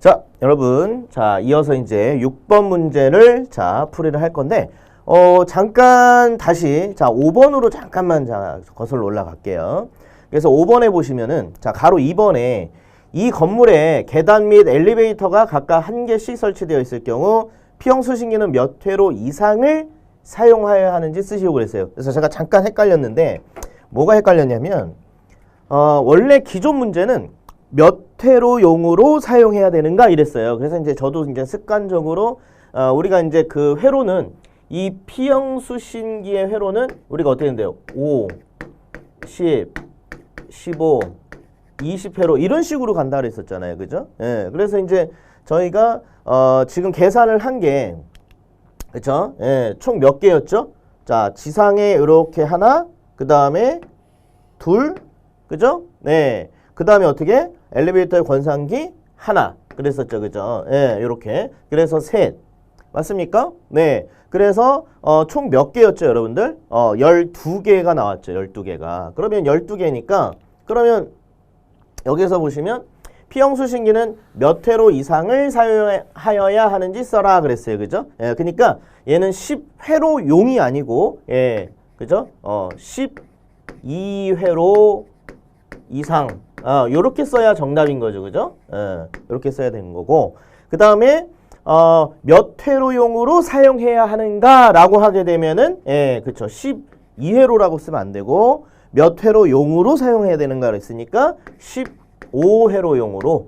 자, 여러분. 자, 이어서 이제 6번 문제를 자, 풀이를 할 건데, 잠깐 다시, 자, 5번으로 잠깐만 자, 거슬러 올라갈게요. 그래서 5번에 보시면은, 자, 가로 2번에 이 건물에 계단 및 엘리베이터가 각각 한 개씩 설치되어 있을 경우, P형 수신기는 몇 회로 이상을 사용하여야 하는지 쓰시고 그랬어요. 그래서 제가 잠깐 헷갈렸는데, 뭐가 헷갈렸냐면, 원래 기존 문제는 몇 회로용으로 사용해야 되는가 이랬어요. 그래서 이제 저도 이제 습관적으로 우리가 이제 그 회로는 이 P형 수신기의 회로는 우리가 어떻게 된대요? 5, 10, 15, 20회로 이런 식으로 간다 그랬었잖아요. 그죠? 예. 그래서 이제 저희가 지금 계산을 한 게 그쵸? 예. 총 몇 개였죠? 자, 지상에 이렇게 하나, 그 다음에 둘, 그죠? 네. 그 다음에 어떻게? 엘리베이터의 권상기 하나. 그랬었죠. 그죠? 예, 요렇게. 그래서 셋. 맞습니까? 네. 그래서, 총 몇 개였죠, 여러분들? 12개가 나왔죠. 12개가. 그러면 12개니까, 그러면 여기서 보시면, P형 수신기는 몇 회로 이상을 사용하여야 하는지 써라. 그랬어요. 그죠? 예, 그러니까 얘는 10회로 용이 아니고, 예, 그죠? 12회로 이상. 요렇게 써야 정답인 거죠. 그죠? 요렇게 써야 되는 거고. 그 다음에, 몇 회로용으로 사용해야 하는가 라고 하게 되면은, 예, 그쵸. 12회로라고 쓰면 안 되고, 몇 회로용으로 사용해야 되는가 그랬으니까, 15회로용으로,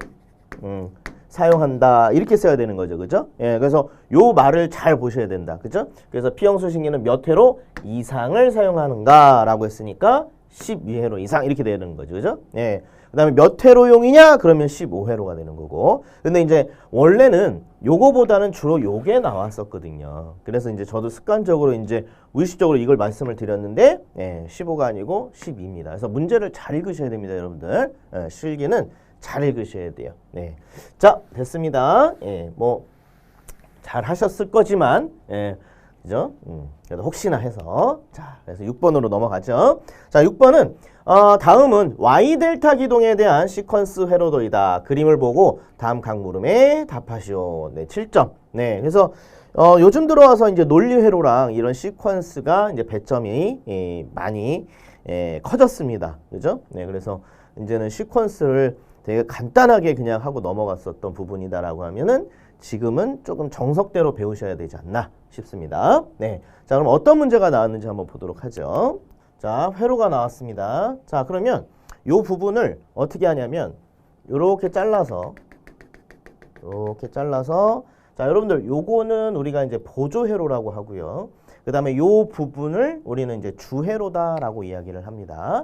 사용한다. 이렇게 써야 되는 거죠. 그죠? 예, 그래서 요 말을 잘 보셔야 된다. 그죠? 그래서 P형 수신기는 몇 회로 이상을 사용하는가 라고 했으니까, 12회로 이상 이렇게 되는 거죠. 그죠? 예. 그 다음에 몇 회로용이냐? 그러면 15회로가 되는 거고. 근데 이제 원래는 요거보다는 주로 요게 나왔었거든요. 그래서 이제 저도 습관적으로 이제 무의식적으로 이걸 말씀을 드렸는데, 예, 15가 아니고 12입니다. 그래서 문제를 잘 읽으셔야 됩니다, 여러분들. 예, 실기는 잘 읽으셔야 돼요. 네. 자, 됐습니다. 예, 뭐, 잘 하셨을 거지만, 예. 그죠? 그래도 혹시나 해서. 자, 그래서 6번으로 넘어가죠. 자, 6번은, 다음은 Y델타 기동에 대한 시퀀스 회로도이다. 그림을 보고 다음 각 물음에 답하시오. 네, 7점. 네, 그래서, 요즘 들어와서 이제 논리 회로랑 이런 시퀀스가 이제 배점이 많이 커졌습니다. 그죠? 네, 그래서 이제는 시퀀스를 되게 간단하게 그냥 하고 넘어갔었던 부분이다라고 하면은 지금은 조금 정석대로 배우셔야 되지 않나 싶습니다. 네. 자, 그럼 어떤 문제가 나왔는지 한번 보도록 하죠. 자, 회로가 나왔습니다. 자, 그러면 요 부분을 어떻게 하냐면 요렇게 잘라서 자, 여러분들 요거는 우리가 이제 보조 회로라고 하고요. 그다음에 요 부분을 우리는 이제 주회로다라고 이야기를 합니다.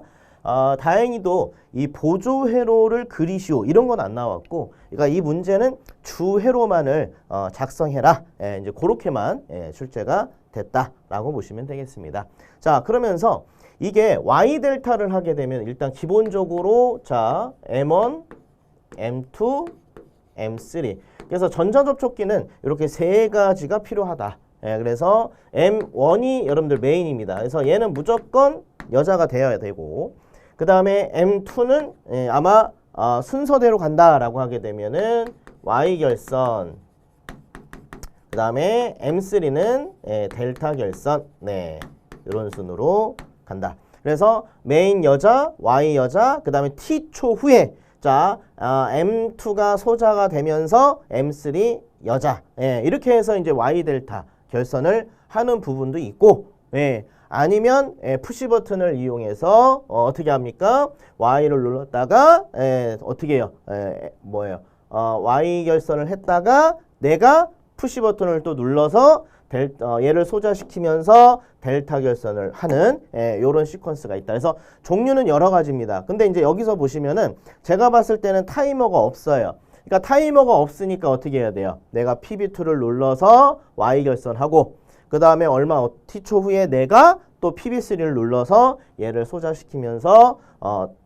다행히도 이 보조 회로를 그리시오 이런 건 안 나왔고, 그러니까 이 문제는 주 회로만을 작성해라. 예, 이제 그렇게만 출제가 됐다라고 보시면 되겠습니다. 자, 그러면서 이게 Y 델타를 하게 되면 일단 기본적으로 자 M1, M2, M3. 그래서 전자접촉기는 이렇게 세 가지가 필요하다. 예, 그래서 M1이 여러분들 메인입니다. 그래서 얘는 무조건 여자가 되어야 되고, 그 다음에 M2는 아마 순서대로 간다라고 하게 되면은 Y 결선, 그 다음에 M3는 델타 결선, 네, 이런 순으로 간다. 그래서 메인 여자, Y 여자, 그 다음에 T초 후에 자 M2가 소자가 되면서 M3 여자, 이렇게 해서 이제 Y 델타 결선을 하는 부분도 있고, 아니면 푸시 버튼을 이용해서 어떻게 합니까? Y를 눌렀다가 어떻게 해요? 뭐예요? Y 결선을 했다가 내가 푸시 버튼을 또 눌러서 얘를 소자시키면서 델타 결선을 하는 요런 시퀀스가 있다. 그래서 종류는 여러 가지입니다. 근데 이제 여기서 보시면은 제가 봤을 때는 타이머가 없어요. 그러니까 타이머가 없으니까 어떻게 해야 돼요? 내가 PB2를 눌러서 Y 결선하고, 그 다음에 얼마 T초 후에 내가 또 PB3를 눌러서 얘를 소자시키면서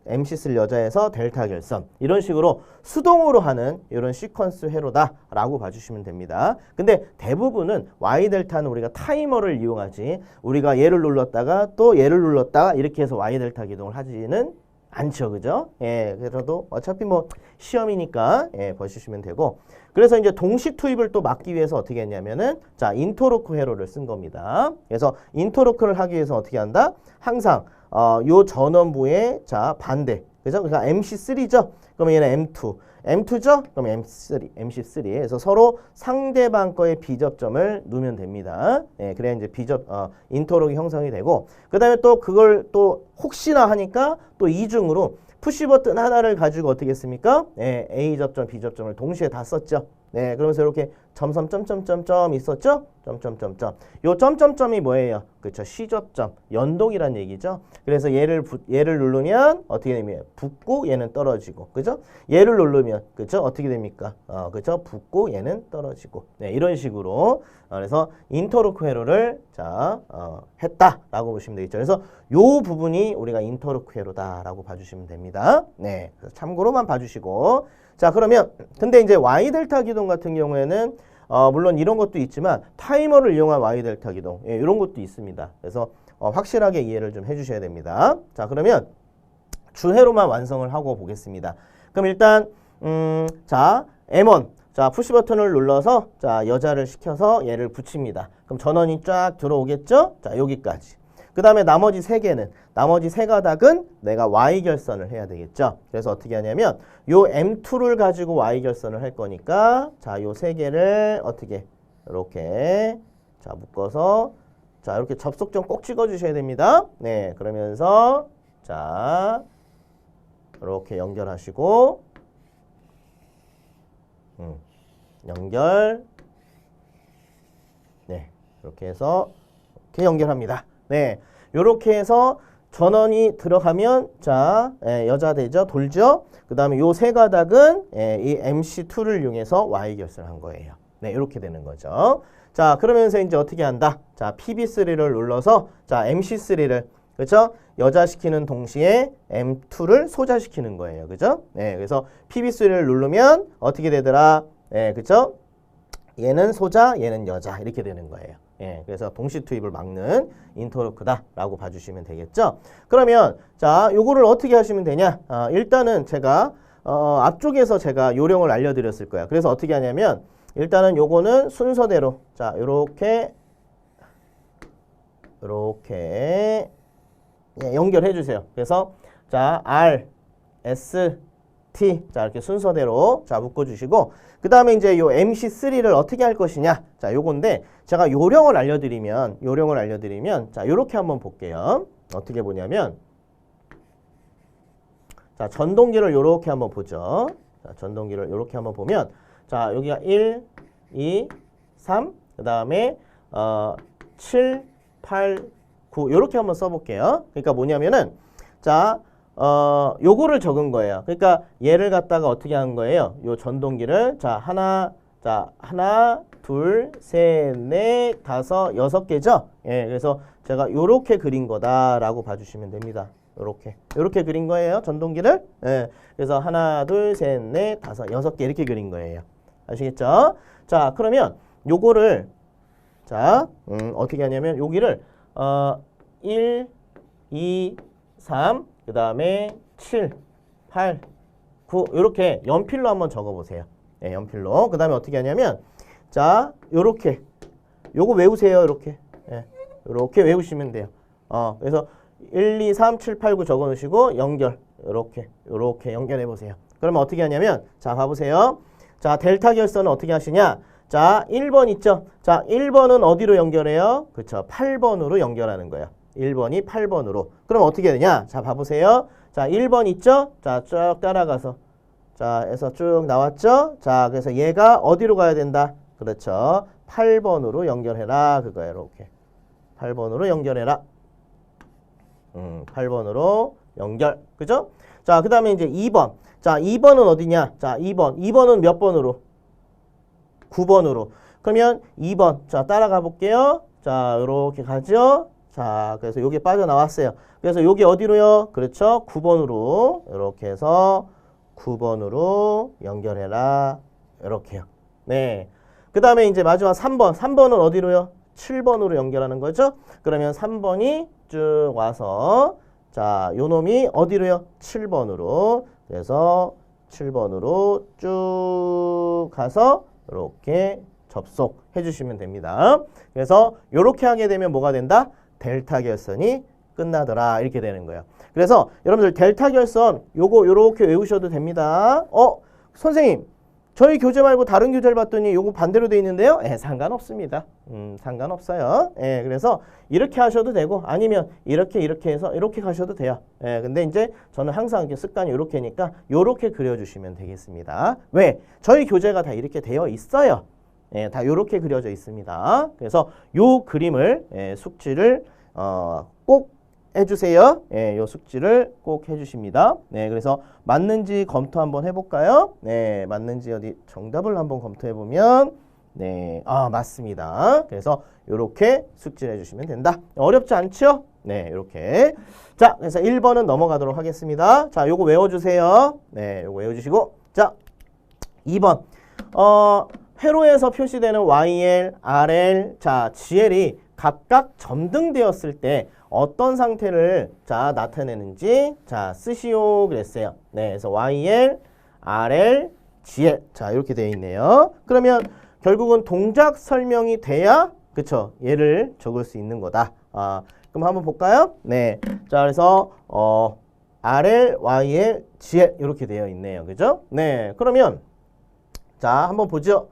MC3 여자에서 델타 결선, 이런 식으로 수동으로 하는 이런 시퀀스 회로다라고 봐주시면 됩니다. 근데 대부분은 Y 델타는 우리가 타이머를 이용하지, 우리가 얘를 눌렀다가 또 얘를 눌렀다가 이렇게 해서 Y 델타 기동을 하지는 않죠, 그죠? 예, 그래도 어차피 뭐 시험이니까 예, 보시면 되고. 그래서 이제 동시 투입을 또 막기 위해서 어떻게 했냐면은 자 인터로크 회로를 쓴 겁니다. 그래서 인터로크를 하기 위해서 어떻게 한다? 항상 요 전원부의 자 반대, 그죠? 그러니까 MC3죠. 그러면 얘는 M2, M2죠? 그럼 MC3, MC3. 그래서 서로 상대방 거의 비접점을 놓으면 됩니다. 예, 그래야 이제 인터록이 형성이 되고, 그 다음에 또 그걸 또 혹시나 하니까 또 이중으로 푸시 버튼 하나를 가지고 어떻게 했습니까? 예, A 접점, B 접점을 동시에 다 썼죠. 네, 그러면서 이렇게 점점점점점점 있었죠? 점점점점. 요 점점점이 뭐예요? 그렇죠. 시접점, 연동이란 얘기죠. 그래서 얘를 누르면 어떻게 되면 붙고 얘는 떨어지고, 그죠? 얘를 누르면 그죠? 어떻게 됩니까? 그죠? 붙고 얘는 떨어지고. 네, 이런 식으로. 그래서 인터로크 회로를 자 했다라고 보시면 되겠죠. 그래서 요 부분이 우리가 인터로크 회로다라고 봐주시면 됩니다. 네, 그래서 참고로만 봐주시고. 자, 그러면 근데 이제 Y 델타 기동 같은 경우에는 물론 이런 것도 있지만 타이머를 이용한 Y 델타 기동, 예, 이런 것도 있습니다. 그래서 확실하게 이해를 좀 해주셔야 됩니다. 자, 그러면 주회로만 완성을 하고 보겠습니다. 그럼 일단 자 M1 자 푸시 버튼을 눌러서 자 여자를 시켜서 얘를 붙입니다. 그럼 전원이 쫙 들어오겠죠? 자 여기까지. 그 다음에 나머지 세 개는 나머지 세 가닥은 내가 Y 결선을 해야 되겠죠. 그래서 어떻게 하냐면 요 M2를 가지고 Y 결선을 할 거니까 자 요 세 개를 어떻게 이렇게 자 묶어서 자 이렇게 접속점 꼭 찍어 주셔야 됩니다. 네, 그러면서 자 이렇게 연결하시고 연결 네 이렇게 해서 이렇게 연결합니다. 네, 요렇게 해서 전원이 들어가면 자 여자 되죠, 돌죠. 그 다음에 요 세 가닥은 이 MC2를 이용해서 Y 결선을 한 거예요. 네, 이렇게 되는 거죠. 자, 그러면서 이제 어떻게 한다? 자, PB3를 눌러서 자 MC3를 그렇죠? 여자시키는 동시에 M2를 소자시키는 거예요. 그죠? 네, 그래서 PB3를 누르면 어떻게 되더라? 네, 그죠? 얘는 소자, 얘는 여자 이렇게 되는 거예요. 예, 그래서 동시 투입을 막는 인터로크다라고 봐주시면 되겠죠? 그러면 자, 요거를 어떻게 하시면 되냐? 일단은 제가 앞쪽에서 제가 요령을 알려드렸을 거예요. 그래서 어떻게 하냐면 일단은 요거는 순서대로 자, 요렇게 예, 연결해 주세요. 그래서 자 R, S, T 자 이렇게 순서대로 자 묶어주시고 그 다음에 이제 요 MC3를 어떻게 할 것이냐 자 요건데 제가 요령을 알려드리면 자 요렇게 한번 볼게요. 어떻게 보냐면 자 전동기를 요렇게 한번 보죠. 자 전동기를 요렇게 한번 보면 자 여기가 1, 2, 3 그 다음에 7, 8, 9 요렇게 한번 써볼게요. 그러니까 뭐냐면은 자 요거를 적은 거예요. 그러니까 얘를 갖다가 어떻게 한 거예요? 요 전동기를 자 하나, 둘, 셋, 넷, 다섯, 여섯 개죠. 예, 그래서 제가 요렇게 그린 거다라고 봐주시면 됩니다. 요렇게 그린 거예요. 전동기를. 예, 그래서 하나, 둘, 셋, 넷, 다섯, 여섯 개 이렇게 그린 거예요. 아시겠죠? 자, 그러면 요거를 자 어떻게 하냐면 여기를 1, 2, 3 그 다음에 7, 8, 9 이렇게 연필로 한번 적어보세요. 네, 연필로. 그 다음에 어떻게 하냐면 자 요렇게 요거 외우세요. 이렇게 네, 요렇게 외우시면 돼요. 그래서 1, 2, 3, 7, 8, 9 적어놓으시고 연결 요렇게 연결해 보세요. 그러면 어떻게 하냐면 자 봐보세요. 자 델타 결선은 어떻게 하시냐. 자 1번 있죠. 자 1번은 어디로 연결해요? 그쵸 8번으로 연결하는 거예요. 1번이 8번으로. 그럼 어떻게 되냐? 자, 봐보세요. 자, 1번 있죠? 자, 쭉 따라가서. 자, 해서 쭉 나왔죠? 자, 그래서 얘가 어디로 가야 된다? 그렇죠. 8번으로 연결해라. 그거예요. 이렇게. 8번으로 연결해라. 8번으로 연결. 그죠? 자, 그 다음에 이제 2번. 자, 2번은 어디냐? 자, 2번. 2번은 몇 번으로? 9번으로. 그러면 2번. 자, 따라가 볼게요. 자, 이렇게 가죠? 자, 그래서 여기 빠져나왔어요. 그래서 여기 어디로요? 그렇죠. 9번으로 이렇게 해서 9번으로 연결해라. 이렇게요. 네. 그 다음에 이제 마지막 3번. 3번은 어디로요? 7번으로 연결하는 거죠. 그러면 3번이 쭉 와서 자, 요 놈이 어디로요? 7번으로. 그래서 7번으로 쭉 가서 이렇게 접속해 주시면 됩니다. 그래서 이렇게 하게 되면 뭐가 된다? 델타 결선이 끝나더라. 이렇게 되는 거예요. 그래서 여러분들 델타 결선 요거 요렇게 외우셔도 됩니다. 선생님 저희 교재 말고 다른 교재를 봤더니 요거 반대로 돼 있는데요. 상관없습니다. 상관없어요. 그래서 이렇게 하셔도 되고 아니면 이렇게 해서 이렇게 가셔도 돼요. 근데 이제 저는 항상 이렇게 습관이 요렇게니까 요렇게 그려주시면 되겠습니다. 왜? 저희 교재가 다 이렇게 되어 있어요. 다 요렇게 그려져 있습니다. 그래서 요 그림을 숙지를 꼭 해주세요. 요 숙지를 꼭 해주십니다. 그래서 맞는지 검토 한번 해볼까요? 맞는지 어디 정답을 한번 검토해보면 맞습니다. 그래서 요렇게 숙지를 해주시면 된다. 어렵지 않죠? 요렇게. 자, 그래서 1번은 넘어가도록 하겠습니다. 자, 요거 외워주세요. 요거 외워주시고. 자, 2번. 회로에서 표시되는 YL, RL, 자, GL이 각각 점등되었을 때 어떤 상태를 자 나타내는지 자 쓰시오 그랬어요. 그래서 YL, RL, GL 자 이렇게 되어 있네요. 그러면 결국은 동작 설명이 돼야 그쵸 얘를 적을 수 있는 거다. 그럼 한번 볼까요? 자 그래서 RL, YL, GL 이렇게 되어 있네요. 그죠? 그러면 자 한번 보죠.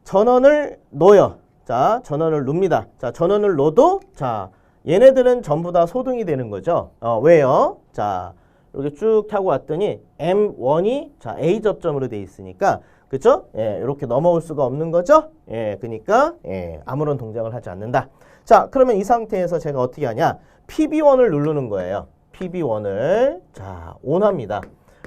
전원을 놓여. 자, 전원을 눕니다. 자, 전원을 놓도 자, 얘네들은 전부 다 소등이 되는 거죠. 왜요? 자, 이렇게 쭉 타고 왔더니 M1이 자, A 접점으로 돼 있으니까 그쵸? 이렇게 넘어올 수가 없는 거죠? 그러니까 아무런 동작을 하지 않는다. 자, 그러면 이 상태에서 제가 어떻게 하냐? PB1을 누르는 거예요. PB1을 자, ON합니다.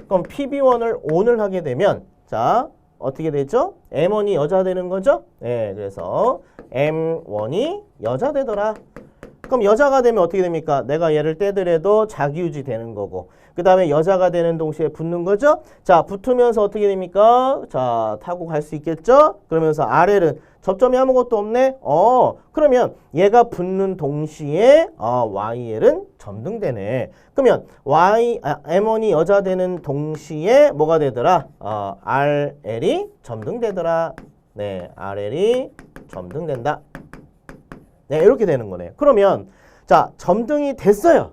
그럼 PB1을 ON을 하게 되면 자, 어떻게 되죠? M1이 여자 되는 거죠? 그래서 M1이 여자 되더라. 그럼 여자가 되면 어떻게 됩니까? 내가 얘를 떼더라도 자기유지 되는 거고 그 다음에 여자가 되는 동시에 붙는 거죠? 자, 붙으면서 어떻게 됩니까? 자, 타고 갈 수 있겠죠? 그러면서 RL은 접점이 아무것도 없네? 그러면 얘가 붙는 동시에 YL은 점등되네. 그러면 M1이 여자 되는 동시에 뭐가 되더라? RL이 점등되더라. RL이 점등된다. 이렇게 되는 거네요. 그러면 자, 점등이 됐어요.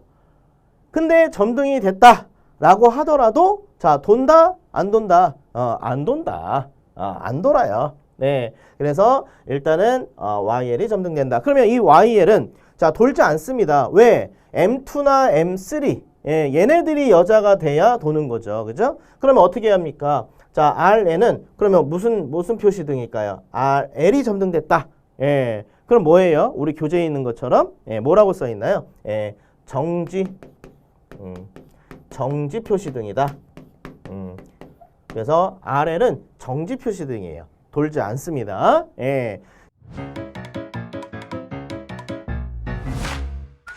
근데 점등이 됐다라고 하더라도 자, 돈다? 안 돈다? 안 돈다. 안 돌아요. 그래서 일단은 YL이 점등된다. 그러면 이 YL은 자, 돌지 않습니다. 왜? M2나 M3 얘네들이 여자가 돼야 도는 거죠. 그죠? 그러면 어떻게 합니까? 자, RN은 그러면 무슨 표시등일까요? RL이 점등됐다. 그럼 뭐예요? 우리 교재에 있는 것처럼 뭐라고 써 있나요? 정지 표시등이다. 그래서 RL은 정지 표시등이에요. 돌지 않습니다.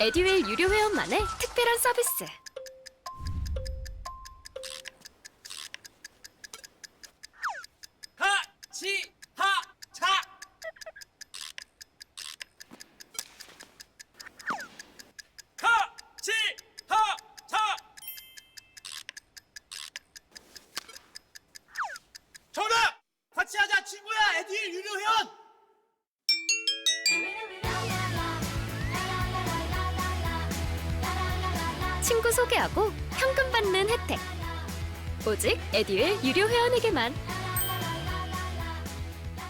에듀윌 유료 회원만의 특별한 서비스. 하치하차 하치하차 정답! 같이 하자 친구야 에듀윌 유료 회원! 친구 소개하고 현금 받는 혜택. 오직 에듀윌 유료 회원에게만.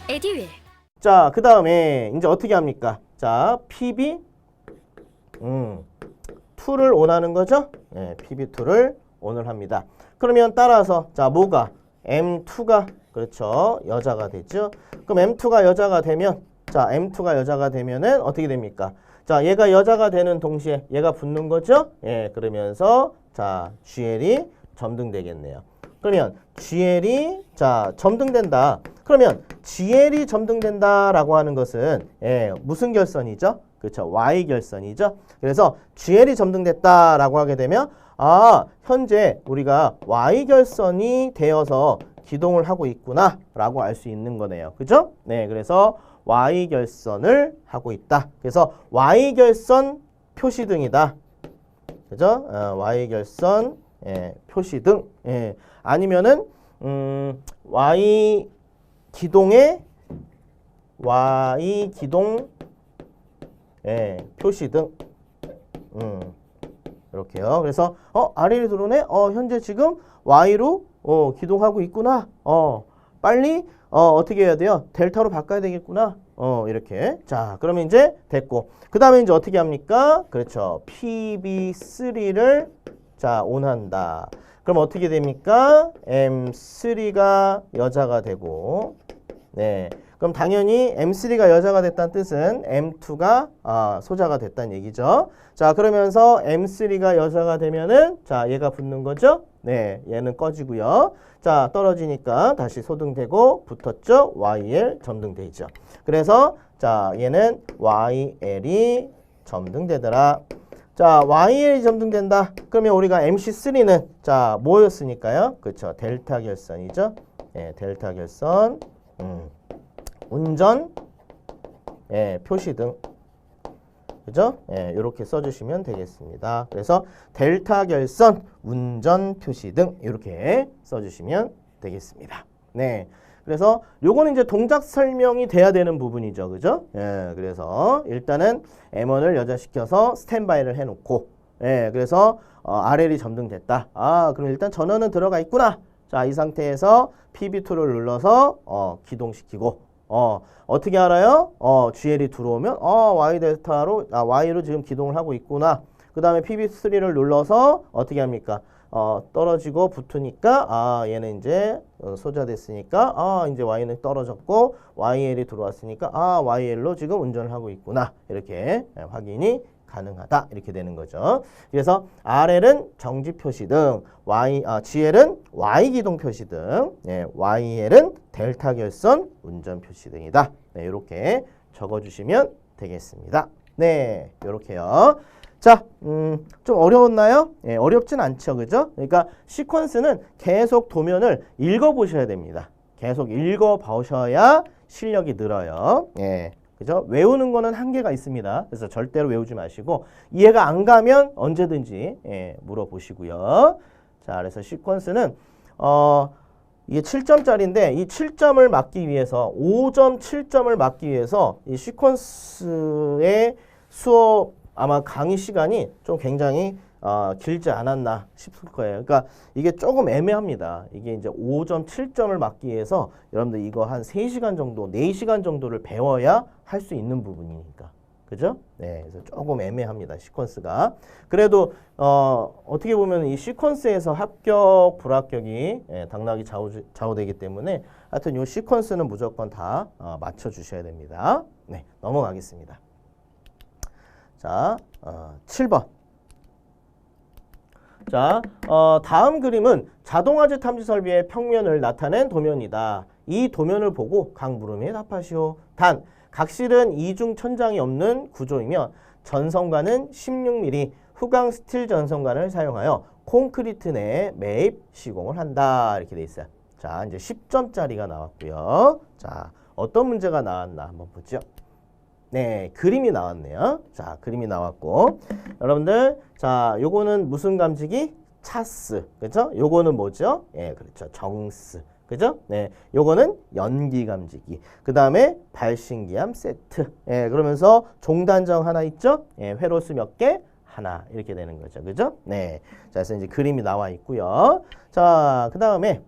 에듀윌. 자, 그 다음에 이제 어떻게 합니까? 자, PB 2를 원하는 거죠? PB2를 원을 합니다. 그러면 따라서 자, 뭐가? M2가 그렇죠. 여자가 되죠. 그럼 M2가 여자가 되면 자, M2가 여자가 되면은 어떻게 됩니까? 자, 얘가 여자가 되는 동시에 얘가 붙는 거죠? 그러면서 자, GL이 점등되겠네요. 그러면 GL이 자, 점등된다. 그러면 GL이 점등된다라고 하는 것은 무슨 결선이죠? 그렇죠. Y 결선이죠. 그래서 GL이 점등됐다라고 하게 되면 현재 우리가 Y 결선이 되어서 기동을 하고 있구나라고 알 수 있는 거네요. 그죠? 그래서 Y 결선을 하고 있다. 그래서 Y 결선 표시등이다. 그죠? Y 결선 표시 등. 아니면은 Y 기동의 표시 등. 이렇게요. 그래서 RL이 들어오네. 현재 지금 Y로 기동하고 있구나. 빨리 어떻게 해야 돼요? 델타로 바꿔야 되겠구나. 이렇게. 자, 그러면 이제 됐고. 그 다음에 이제 어떻게 합니까? 그렇죠. PB3를 자, 온한다. 그럼 어떻게 됩니까? M3가 여자가 되고, 네. 그럼 당연히 M3가 여자가 됐다는 뜻은 M2가 소자가 됐다는 얘기죠. 자, 그러면서 M3가 여자가 되면은 자, 얘가 붙는 거죠. 네, 얘는 꺼지고요. 자, 떨어지니까 다시 소등되고 붙었죠. YL 점등되죠. 그래서 자, 얘는 YL이 점등되더라. 자, YL이 점등된다. 그러면 우리가 MC3는 자, 뭐였으니까요? 그렇죠. 델타 결선이죠. 델타 결선. 운전 표시 등. 그죠? 이렇게 써주시면 되겠습니다. 그래서 델타 결선, 운전 표시 등 이렇게 써주시면 되겠습니다. 네. 그래서 요거는 이제 동작 설명이 돼야 되는 부분이죠. 그죠? 그래서 일단은 M1을 여자시켜서 스탠바이를 해놓고, 그래서 RL이 점등됐다. 그럼 일단 전원은 들어가 있구나. 자, 이 상태에서 PB2를 눌러서 기동시키고, 어떻게 알아요? GL이 들어오면 Y 델타로 Y로 지금 기동을 하고 있구나. 그 다음에 PB3를 눌러서 어떻게 합니까? 떨어지고 붙으니까 얘는 이제 소자됐으니까 이제 Y는 떨어졌고 YL이 들어왔으니까 YL로 지금 운전을 하고 있구나. 이렇게 확인이 가능하다. 이렇게 되는 거죠. 그래서 RL은 정지 표시 등, GL은 Y 기동 표시 등, YL은 델타 결선 운전 표시 등이다. 네, 이렇게 적어주시면 되겠습니다. 네, 이렇게요. 자, 좀 어려웠나요? 어렵진 않죠, 그죠? 그러니까 시퀀스는 계속 도면을 읽어보셔야 됩니다. 계속 읽어보셔야 실력이 늘어요. 그죠? 외우는 거는 한계가 있습니다. 그래서 절대로 외우지 마시고 이해가 안 가면 언제든지 물어보시고요. 자, 그래서 시퀀스는 이게 7점짜리인데 이 7점을 맞기 위해서 5점 7점을 맞기 위해서 이 시퀀스의 수업 아마 강의 시간이 좀 굉장히 길지 않았나 싶을 거예요. 그러니까 이게 조금 애매합니다. 이게 이제 5점, 7점을 맞기 위해서 여러분들 이거 한 3시간 정도, 4시간 정도를 배워야 할 수 있는 부분이니까. 그죠? 네, 그래서 조금 애매합니다. 시퀀스가. 그래도 어떻게 보면 이 시퀀스에서 합격, 불합격이 당락이 좌우되기 때문에 하여튼 이 시퀀스는 무조건 다 맞춰주셔야 됩니다. 네, 넘어가겠습니다. 자, 7번. 자, 다음 그림은 자동화재 탐지 설비의 평면을 나타낸 도면이다. 이 도면을 보고 각 물음에 답하시오. 단, 각실은 이중 천장이 없는 구조이며 전선관은 16mm 후광 스틸 전선관을 사용하여 콘크리트 내에 매입 시공을 한다. 이렇게 돼 있어요. 자, 이제 10점짜리가 나왔고요. 자, 어떤 문제가 나왔나 한번 보죠. 네, 그림이 나왔네요. 자, 그림이 나왔고 여러분들, 자, 요거는 무슨 감지기? 차스, 그죠? 요거는 뭐죠? 그렇죠, 정스, 그죠? 네, 요거는 연기 감지기. 그 다음에 발신기함 세트. 그러면서 종단정 하나 있죠? 회로수 몇 개? 하나. 이렇게 되는 거죠, 그죠? 네, 자, 그래서 이제 그림이 나와 있고요. 자, 그 다음에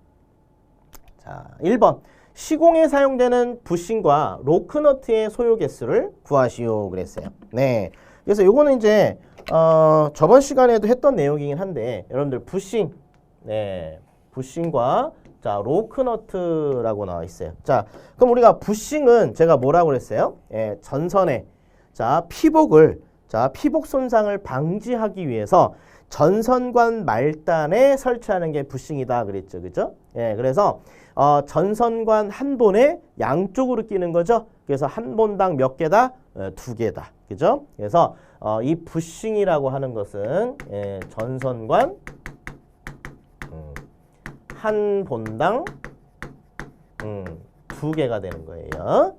자, 1번. 시공에 사용되는 부싱과 로크너트의 소요 개수를 구하시오 그랬어요. 네, 그래서 요거는 이제 저번 시간에도 했던 내용이긴 한데 여러분들 부싱, 부싱과 자 로크너트라고 나와 있어요. 자, 그럼 우리가 부싱은 제가 뭐라고 그랬어요? 전선에 자 피복 손상을 방지하기 위해서 전선관 말단에 설치하는 게 부싱이다 그랬죠, 그죠? 그래서 전선관 한 본에 양쪽으로 끼는 거죠. 그래서 한 본당 몇 개다? 2개다. 그죠? 그래서 이 부싱이라고 하는 것은 전선관 한 본당 2개가 되는 거예요.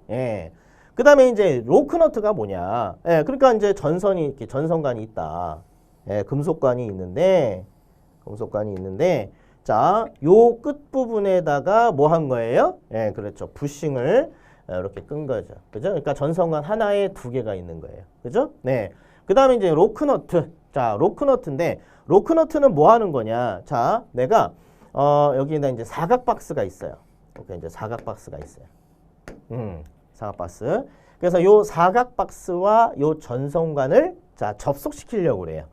그 다음에 이제 로크너트가 뭐냐? 그러니까 이제 전선이 이렇게 전선관이 있다. 금속관이 있는데 자, 요 끝부분에다가 뭐 한 거예요? 그렇죠. 부싱을 이렇게 끈 거죠. 그죠? 그러니까 전선관 하나에 두 개가 있는 거예요. 그죠? 네. 그 다음에 이제 로크너트. 자, 로크너트인데, 로크너트는 뭐 하는 거냐? 자, 내가, 여기에다 이제 사각 박스가 있어요. 이렇게 이제 사각 박스가 있어요. 사각 박스. 그래서 요 사각 박스와 요 전선관을 자, 접속시키려고 그래요.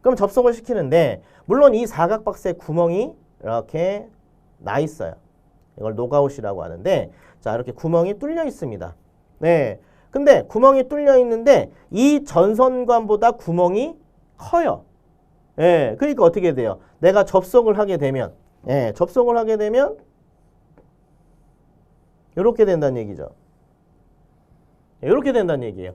그럼 접속을 시키는데, 물론 이 사각 박스에 구멍이 이렇게 나 있어요. 이걸 노가웃이라고 하는데, 자, 이렇게 구멍이 뚫려 있습니다. 네. 근데 구멍이 뚫려 있는데, 이 전선관보다 구멍이 커요. 예. 그러니까 어떻게 돼요? 내가 접속을 하게 되면, 이렇게 된다는 얘기죠. 이렇게 된다는 얘기예요.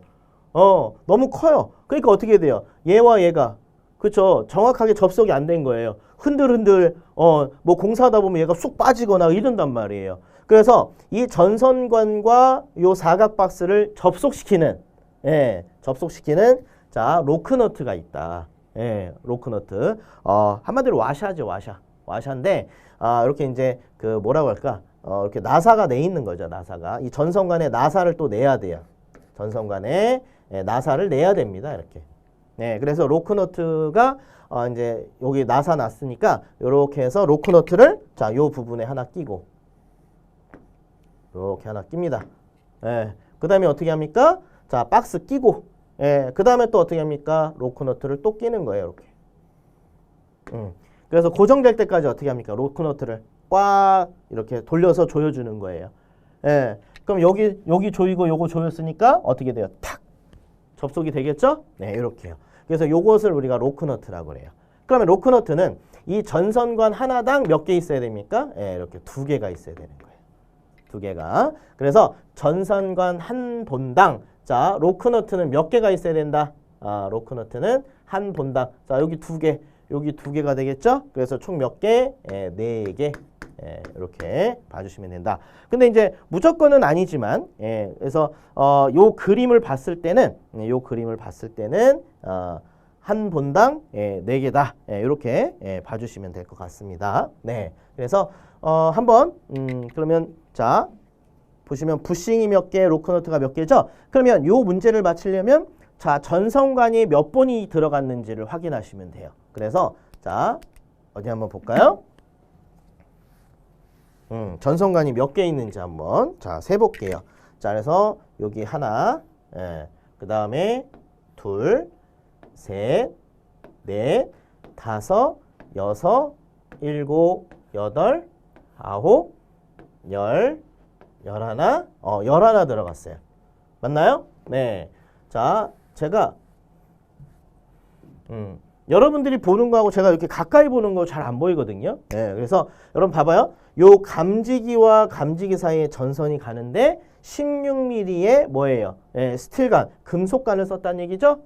너무 커요. 그러니까 어떻게 돼요? 얘와 얘가, 그쵸? 정확하게 접속이 안 된 거예요. 흔들흔들, 뭐 공사하다 보면 얘가 쑥 빠지거나 이런단 말이에요. 그래서 이 전선관과 요 사각 박스를 접속시키는, 자, 로크너트가 있다. 로크너트. 한마디로 와샤죠, 와샤. 와샤인데, 이렇게 이제 그 뭐라고 할까? 이렇게 나사가 내 있는 거죠, 나사가. 이 전선관에 나사를 또 내야 돼요. 전선관에 나사를 내야 됩니다, 이렇게. 네, 그래서 로크너트가 이제 여기 나사 놨으니까 요렇게 해서 로크너트를 자, 요 부분에 하나 끼고 이렇게 하나 낍니다. 그 다음에 어떻게 합니까? 자, 박스 끼고 그 다음에 또 어떻게 합니까? 로크너트를 또 끼는 거예요, 이렇게. 그래서 고정될 때까지 어떻게 합니까? 로크너트를 꽉 이렇게 돌려서 조여주는 거예요. 그럼 여기 조이고 요거 조였으니까 어떻게 돼요? 탁! 접속이 되겠죠? 네, 이렇게요. 그래서 요것을 우리가 로크너트라고 그래요. 그러면 로크너트는 이 전선관 하나당 몇 개 있어야 됩니까? 이렇게 두 개가 있어야 되는 거예요. 두 개가. 그래서 전선관 한 본당, 자, 로크너트는 몇 개가 있어야 된다? 로크너트는 한 본당. 자, 여기 두 개가 되겠죠? 그래서 총 몇 개? 네 개. 이렇게 봐주시면 된다. 근데 이제 무조건은 아니지만, 그래서 요 그림을 봤을 때는, 한 본당 네 개다. 이렇게 봐주시면 될 것 같습니다. 네, 그래서 한번 그러면 자 보시면 부싱이 몇 개, 로크너트가 몇 개죠? 그러면 요 문제를 맞추려면 자 전선관이 몇 번이 들어갔는지를 확인하시면 돼요. 그래서 자 어디 한번 볼까요? 전선관이 몇 개 있는지 한번 자 세볼게요. 자 그래서 여기 하나, 그 다음에 둘, 셋, 넷, 다섯, 여섯, 일곱, 여덟, 아홉, 열, 열하나, 열하나 들어갔어요. 맞나요? 네. 자, 제가 여러분들이 보는 거하고 제가 이렇게 가까이 보는 거 잘 안 보이거든요. 네, 그래서 여러분 봐봐요. 요 감지기와 감지기 사이에 전선이 가는데 16mm의 뭐예요? 스틸관, 금속관을 썼다는 얘기죠?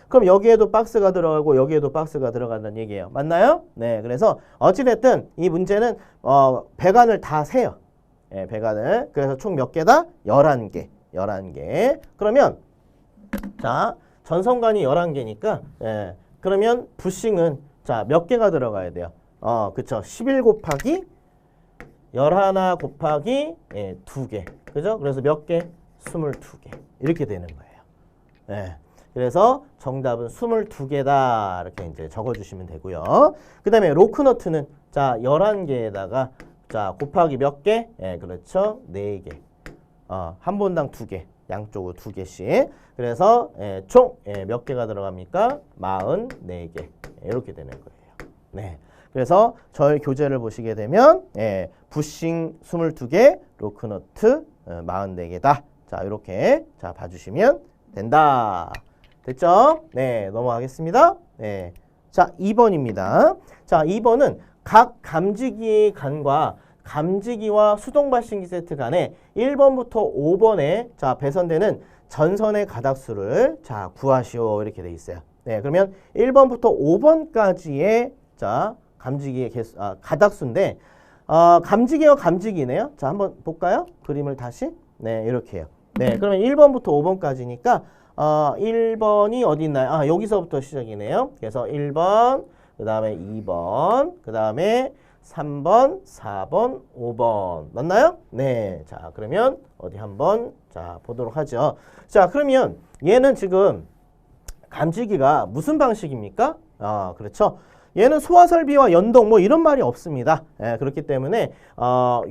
그럼 여기에도 박스가 들어가고 여기에도 박스가 들어간다는 얘기예요. 맞나요? 네, 그래서 어찌됐든 이 문제는 배관을 다 세요. 배관을. 그래서 총 몇 개다? 11개. 11개. 그러면 자, 전선관이 11개니까 그러면 부싱은 자, 몇 개가 들어가야 돼요? 그쵸. 11 곱하기 11 곱하기 2개. 그죠? 그래서 몇 개? 22개. 이렇게 되는 거예요. 그래서 정답은 22개다. 이렇게 이제 적어주시면 되고요. 그 다음에 로크너트는 자, 11개에다가 자, 곱하기 몇 개? 그렇죠. 4개. 한 본당 2개. 양쪽으로 2개씩. 그래서 총 몇 개가 들어갑니까? 44개. 이렇게 되는 거예요. 네. 그래서 저희 교재를 보시게 되면 부싱 22개, 로크너트 44개다. 자, 이렇게 자 봐주시면 된다. 됐죠? 네, 넘어가겠습니다. 네. 자, 2번입니다. 자, 2번은 각 감지기의 간과 감지기와 수동 발신기 세트 간에 1번부터 5번에 자 배선되는 전선의 가닥수를 자 구하시오 이렇게 돼 있어요. 네, 그러면 1번부터 5번까지의 자 감지기의 개수, 가닥수인데 감지기와 감지기네요. 자, 한번 볼까요? 그림을 다시. 네, 이렇게요. 네, 그러면 1번부터 5번까지니까 1번이 어디 있나요? 아, 여기서부터 시작이네요. 그래서 1번, 그 다음에 2번, 그 다음에 3번, 4번, 5번. 맞나요? 네. 자, 그러면 어디 한번 자, 보도록 하죠. 자, 그러면 얘는 지금 감지기가 무슨 방식입니까? 그렇죠. 얘는 소화설비와 연동 뭐 이런 말이 없습니다. 예, 그렇기 때문에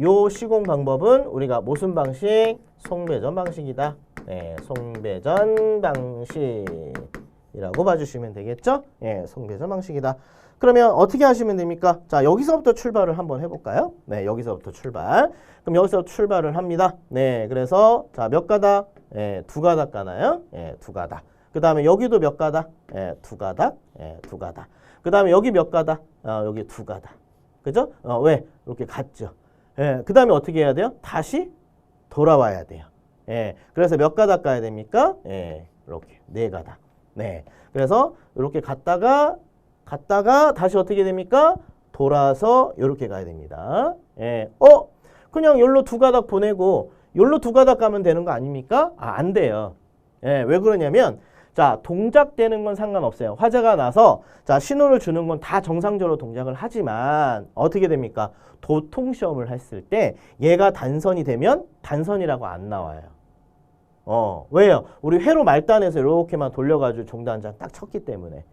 요 시공 방법은 우리가 무슨 방식? 송배전 방식이다. 네, 송배전 방식이라고 봐주시면 되겠죠? 예, 송배전 방식이다. 그러면 어떻게 하시면 됩니까? 자, 여기서부터 출발을 한번 해볼까요? 네, 여기서부터 출발. 그럼 여기서부터 출발을 합니다. 네, 그래서 자, 몇 가닥? 예, 두 가닥 가나요? 예, 두 가닥. 그 다음에 여기도 몇 가닥? 예, 두 가닥. 예, 두 가닥. 그 다음에 여기 몇 가닥? 여기 두 가닥. 그죠? 왜? 이렇게 갔죠. 예, 그 다음에 어떻게 해야 돼요? 다시 돌아와야 돼요. 예, 그래서 몇 가닥 가야 됩니까? 예, 이렇게 네 가닥. 네, 그래서 이렇게 갔다가 다시 어떻게 됩니까? 돌아서 이렇게 가야 됩니다. 예, 그냥 여기로 두 가닥 보내고 여기로 두 가닥 가면 되는 거 아닙니까? 안 돼요. 예, 왜 그러냐면 자, 동작되는 건 상관없어요. 화재가 나서 자, 신호를 주는 건 다 정상적으로 동작을 하지만 어떻게 됩니까? 도통시험을 했을 때 얘가 단선이 되면 단선이라고 안 나와요. 왜요? 우리 회로 말단에서 이렇게만 돌려가지고 종도 한 장 딱 쳤기 때문에.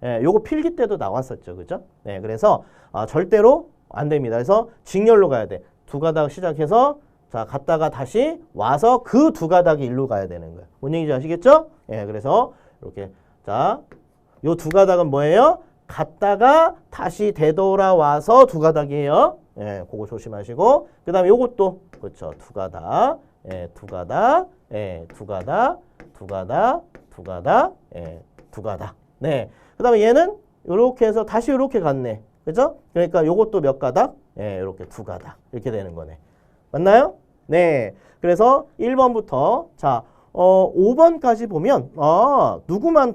예, 요거 필기 때도 나왔었죠. 그죠? 네, 그래서 절대로 안 됩니다. 그래서 직렬로 가야 돼. 두 가닥 시작해서 자, 갔다가 다시 와서 그 두 가닥이 일로 가야 되는 거예요. 뭔 얘기인지 아시겠죠? 예, 그래서 이렇게 자, 요 두 가닥은 뭐예요? 갔다가 다시 되돌아와서 두 가닥이에요. 예, 그거 조심하시고 그 다음에 요것도 그렇죠. 두 가닥, 예, 두 가닥, 예, 두 가닥, 두 가닥, 두 가닥, 예, 두 가닥. 네, 그 다음에 얘는 요렇게 해서 다시 요렇게 갔네. 그죠? 그러니까 요것도 몇 가닥? 예, 요렇게 두 가닥 이렇게 되는 거네. 맞나요? 네. 그래서 1번부터 자, 5번까지 보면 누구만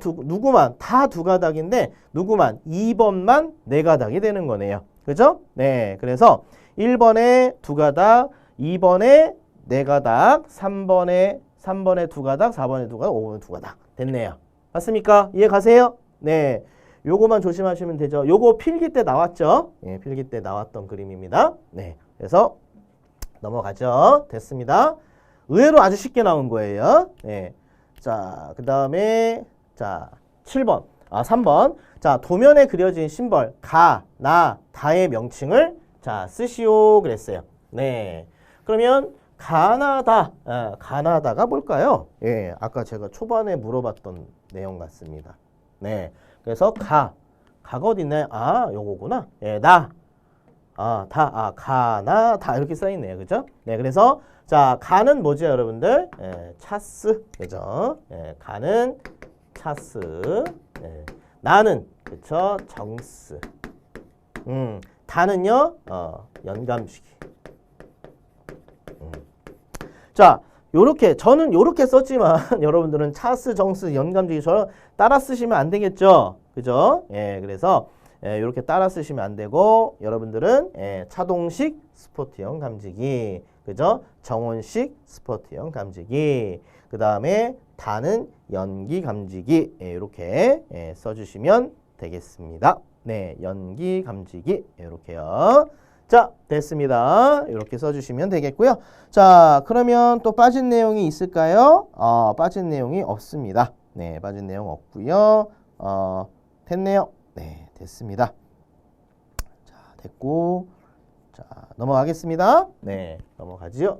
다 두 가닥인데 누구만 2번만 네 가닥이 되는 거네요. 그죠? 네. 그래서 1번에 두 가닥, 2번에 네 가닥, 3번에 두 가닥, 4번에 두 가닥, 5번에 두 가닥 됐네요. 맞습니까? 이해 가세요? 네. 요거만 조심하시면 되죠. 요거 필기 때 나왔죠? 예, 필기 때 나왔던 그림입니다. 네. 그래서 넘어가죠. 됐습니다. 의외로 아주 쉽게 나온 거예요. 네. 자, 그 다음에 자 7번, 3번. 자, 도면에 그려진 심벌 가, 나, 다의 명칭을 자 쓰시오 그랬어요. 네. 그러면 가나다, 가나다가 뭘까요? 예, 아까 제가 초반에 물어봤던 내용 같습니다. 네. 그래서 가가 어디 있나요? 요거구나. 예, 나. 가나, 다 이렇게 써있네요. 그죠? 네, 그래서, 자, 가는 뭐죠, 여러분들? 예, 차스. 그죠? 예, 가는 차스. 예, 나는, 그쵸? 정스. 다는요, 연감시기. 자, 요렇게, 저는 요렇게 썼지만, 여러분들은 차스, 정스, 연감시기, 저 따라 쓰시면 안 되겠죠? 그죠? 예, 그래서, 예, 이렇게 따라 쓰시면 안 되고 여러분들은 차동식 스포트형 감지기, 그죠? 정원식 스포트형 감지기, 그 다음에 다는 연기 감지기 이렇게 써주시면 되겠습니다. 네, 연기 감지기 이렇게요. 자, 됐습니다. 이렇게 써주시면 되겠고요. 자, 그러면 또 빠진 내용이 있을까요? 빠진 내용이 없습니다. 네, 빠진 내용 없고요. 됐네요. 네, 됐습니다. 자, 됐고, 자, 넘어가겠습니다. 네, 넘어가지요.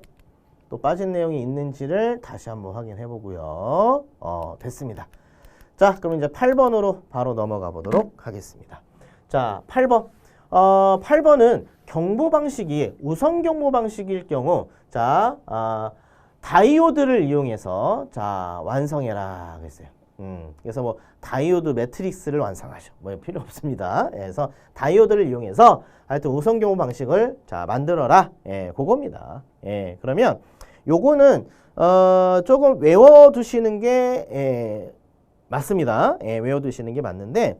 또 빠진 내용이 있는지를 다시 한번 확인해 보고요. 됐습니다. 자, 그럼 이제 8번으로 바로 넘어가 보도록 하겠습니다. 자, 8번. 8번은 경보 방식이 우선 경보 방식일 경우, 자, 다이오드를 이용해서 자, 완성해라 그랬어요. 그래서 뭐 다이오드 매트릭스를 완성하셔. 뭐 필요 없습니다. 그래서 다이오드를 이용해서 하여튼 우선 경보 방식을 자, 만들어라. 예, 그겁니다. 예, 그러면 요거는 조금 외워두시는 게 맞습니다. 예, 외워두시는 게 맞는데,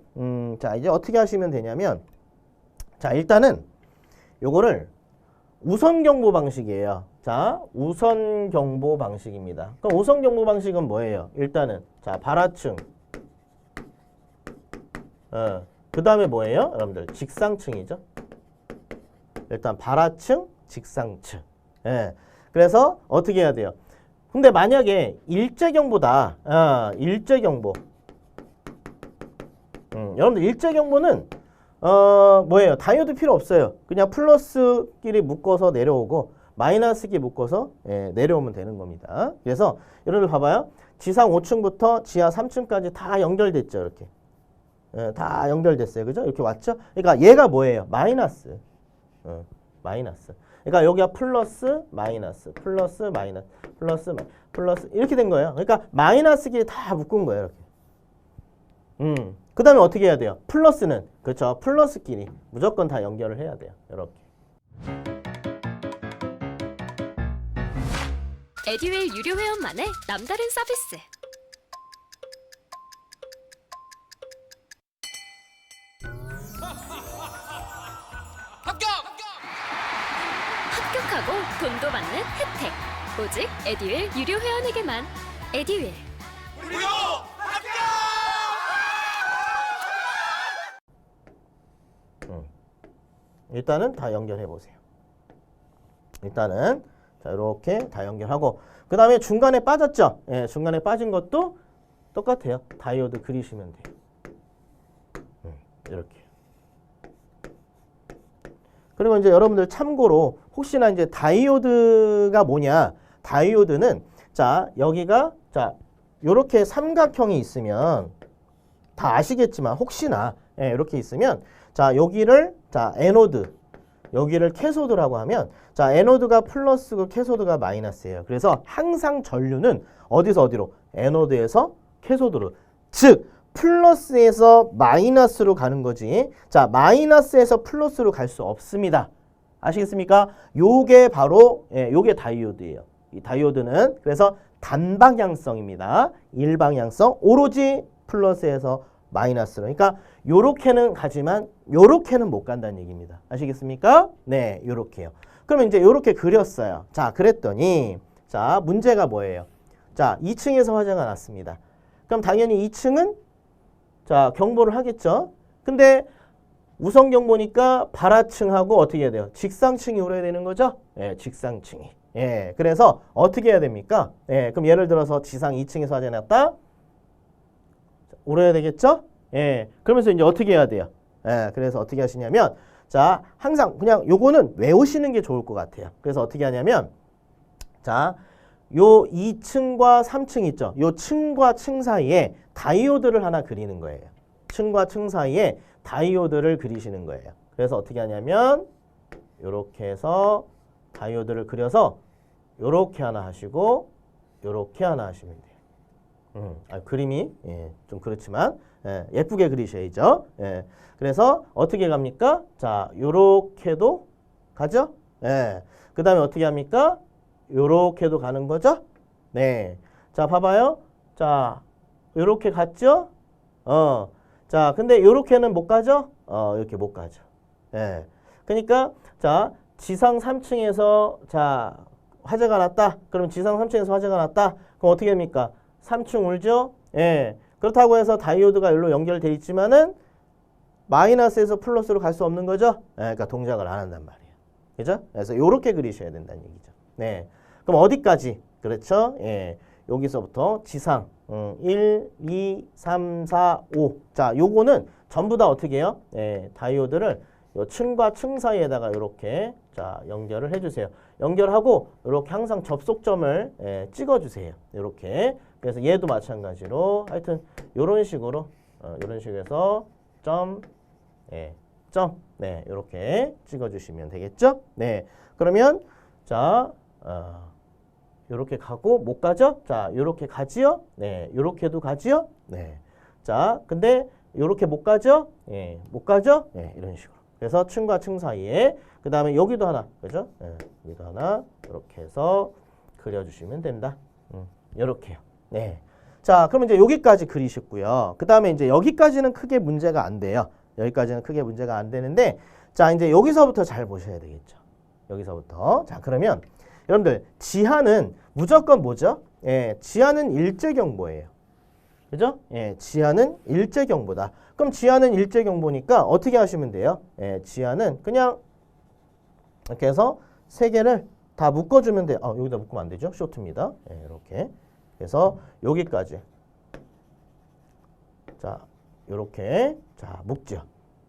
자, 이제 어떻게 하시면 되냐면, 자, 일단은 요거를 우선 경보 방식이에요. 자, 우선 경보 방식입니다. 그럼 우선 경보 방식은 뭐예요? 일단은 자, 발하층. 그 다음에 뭐예요? 여러분들 직상층이죠. 일단 발하층, 직상층. 예. 그래서 어떻게 해야 돼요? 근데 만약에 일제경보다 일제경보. 여러분들 일제경보는 뭐예요? 다이오드 필요 없어요. 그냥 플러스끼리 묶어서 내려오고 마이너스끼리 묶어서 내려오면 되는 겁니다. 그래서 여러분들 봐봐요. 지상 5층부터 지하 3층까지 다 연결됐죠. 이렇게. 다 연결됐어요. 그죠? 이렇게 왔죠? 그러니까 얘가 뭐예요? 마이너스. 마이너스. 그러니까 여기가 플러스, 마이너스, 플러스, 마이너스, 플러스, 플러스 이렇게 된 거예요. 그러니까 마이너스끼리 다 묶은 거예요. 이렇게. 그 다음에 어떻게 해야 돼요? 플러스는 그렇죠. 플러스끼리 무조건 다 연결을 해야 돼요. 이렇게. 에듀윌 유료 회원만의 남다른 서비스. 합격하고 돈도 받는 혜택. 오직 에듀윌 유료 회원에게만. 에듀윌. 무료 합격! 일단은 다 연결해 보세요. 일단은 자 이렇게 다 연결하고 그 다음에 중간에 빠졌죠? 예, 중간에 빠진 것도 똑같아요. 다이오드 그리시면 돼요. 이렇게. 그리고 이제 여러분들 참고로 혹시나 이제 다이오드가 뭐냐? 다이오드는 자 여기가 자 요렇게 삼각형이 있으면 다 아시겠지만 혹시나 이렇게 있으면 자 여기를 자 에노드 여기를 캐소드라고 하면 자 에노드가 플러스고 캐소드가 마이너스예요. 그래서 항상 전류는 어디서 어디로? 에노드에서 캐소드로. 즉 플러스에서 마이너스로 가는 거지. 자 마이너스에서 플러스로 갈 수 없습니다. 아시겠습니까? 요게 바로 요게 다이오드예요. 이 다이오드는 그래서 단방향성입니다. 일방향성 오로지 플러스에서 마이너스로. 그러니까 요렇게는 가지만 요렇게는 못 간다는 얘기입니다. 아시겠습니까? 네, 요렇게요. 그러면 이제 요렇게 그렸어요. 자, 그랬더니 자, 문제가 뭐예요? 자, 2층에서 화재가 났습니다. 그럼 당연히 2층은 자, 경보를 하겠죠. 근데 우선 경보니까 발하층하고 어떻게 해야 돼요? 직상층이 오래야 되는 거죠? 예, 직상층이. 예, 그래서 어떻게 해야 됩니까? 예, 그럼 예를 들어서 지상 2층에서 화재 났다. 오래야 되겠죠? 예. 그러면서 이제 어떻게 해야 돼요? 예. 그래서 어떻게 하시냐면 자, 항상 그냥 요거는 외우시는 게 좋을 것 같아요. 그래서 어떻게 하냐면 자, 요 2층과 3층 있죠? 요 층과 층 사이에 다이오드를 하나 그리는 거예요. 층과 층 사이에 다이오드를 그리시는 거예요. 그래서 어떻게 하냐면 요렇게 해서 다이오드를 그려서 요렇게 하나 하시고 요렇게 하나 하시면 돼요. 그림이 좀 그렇지만 예쁘게 그리셔야죠. 그래서 어떻게 갑니까? 자, 요렇게도 가죠? 그 다음에 어떻게 합니까? 요렇게도 가는 거죠? 네. 자, 봐봐요. 자, 요렇게 갔죠? 자, 근데 요렇게는 못 가죠? 이렇게 못 가죠. 그러니까 자, 지상 3층에서 자, 화재가 났다. 그럼 지상 3층에서 화재가 났다. 그럼 어떻게 됩니까? 3층 울죠? 예. 그렇다고 해서 다이오드가 여기로 연결돼 있지만은 마이너스에서 플러스로 갈 수 없는 거죠? 예, 그러니까 동작을 안 한단 말이에요. 그죠? 그래서 요렇게 그리셔야 된다는 얘기죠. 네. 그럼 어디까지? 그렇죠? 예. 여기서부터 지상 1, 2, 3, 4, 5. 자, 요거는 전부 다 어떻게 해요? 예, 다이오드를 요 층과 층 사이에다가 이렇게 자 연결을 해주세요. 연결하고 이렇게 항상 접속점을 찍어주세요. 이렇게. 그래서 얘도 마찬가지로 하여튼 이런 식으로 이런 식으로 해서 점, 점, 네 이렇게 찍어주시면 되겠죠? 네. 그러면 자 이렇게 가고 못 가죠? 자 이렇게 가지요? 네. 이렇게도 가지요? 네. 자 근데 이렇게 못 가죠? 예, 못 가죠? 네, 이런 식으로. 그래서 층과 층 사이에 그 다음에 여기도 하나, 그죠? 네, 여기도 하나 이렇게 해서 그려주시면 된다. 이렇게요. 네. 자, 그러면 이제 여기까지 그리셨고요. 그 다음에 이제 여기까지는 크게 문제가 안 돼요. 여기까지는 크게 문제가 안 되는데, 자, 이제 여기서부터 잘 보셔야 되겠죠. 여기서부터. 자, 그러면 여러분들 지하는 무조건 뭐죠? 예, 지하는 일제경보예요. 그죠? 예, 지하는 일제경보다. 그럼 지하는 일제경보니까 어떻게 하시면 돼요? 예, 지하는 그냥 이렇게 해서 세 개를 다 묶어주면 돼요. 여기다 묶으면 안 되죠? 쇼트입니다. 예, 이렇게. 그래서 여기까지. 자, 요렇게. 자, 묶죠.